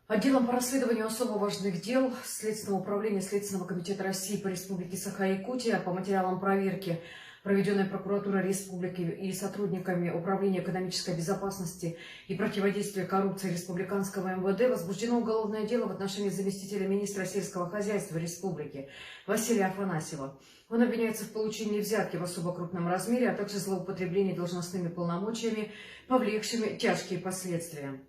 Отделом по расследованию особо важных дел Следственного управления Следственного комитета России по Республике Саха-Якутия по материалам проверки, проведенной прокуратурой республики и сотрудниками Управления экономической безопасности и противодействия коррупции Республиканского МВД, возбуждено уголовное дело в отношении заместителя министра сельского хозяйства республики Василия Афанасьева. Он обвиняется в получении взятки в особо крупном размере, а также злоупотреблении должностными полномочиями, повлекшими тяжкие последствия.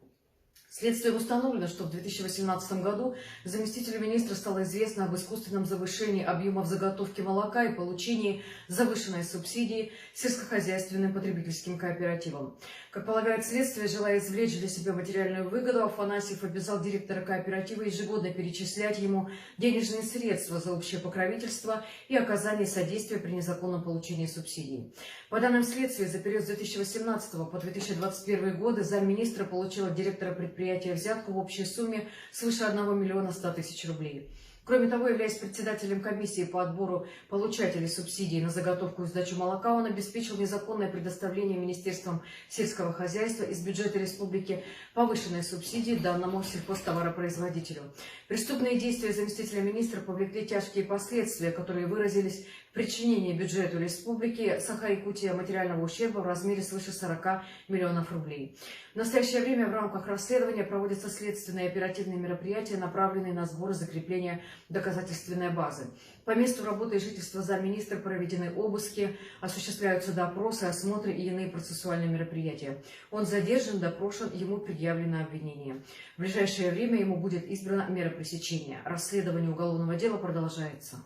Следствием установлено, что в 2018 году заместителю министра стало известно об искусственном завышении объемов заготовки молока и получении завышенной субсидии сельскохозяйственным потребительским кооперативам. Как полагает следствие, желая извлечь для себя материальную выгоду, Афанасьев обязал директора кооператива ежегодно перечислять ему денежные средства за общее покровительство и оказание содействия при незаконном получении субсидий. По данным следствия, за период с 2018 по 2021 годы замминистра получил от директора предприятия взятку в общей сумме свыше 1 миллиона 100 тысяч рублей. Кроме того, являясь председателем комиссии по отбору получателей субсидий на заготовку и сдачу молока, он обеспечил незаконное предоставление Министерством сельского хозяйства из бюджета республики повышенной субсидии данному сельхозтоваропроизводителю. Преступные действия заместителя министра повлекли тяжкие последствия, которые выразились в причинении бюджету республики Саха-Якутия материального ущерба в размере свыше 40 миллионов рублей. В настоящее время в рамках расследования проводятся следственные и оперативные мероприятия, направленные на сбор и закрепление доказательственной базы. По месту работы и жительства замминистра проведены обыски, осуществляются допросы, осмотры и иные процессуальные мероприятия. Он задержан, допрошен, ему предъявлено обвинение. В ближайшее время ему будет избрана мера пресечения. Расследование уголовного дела продолжается.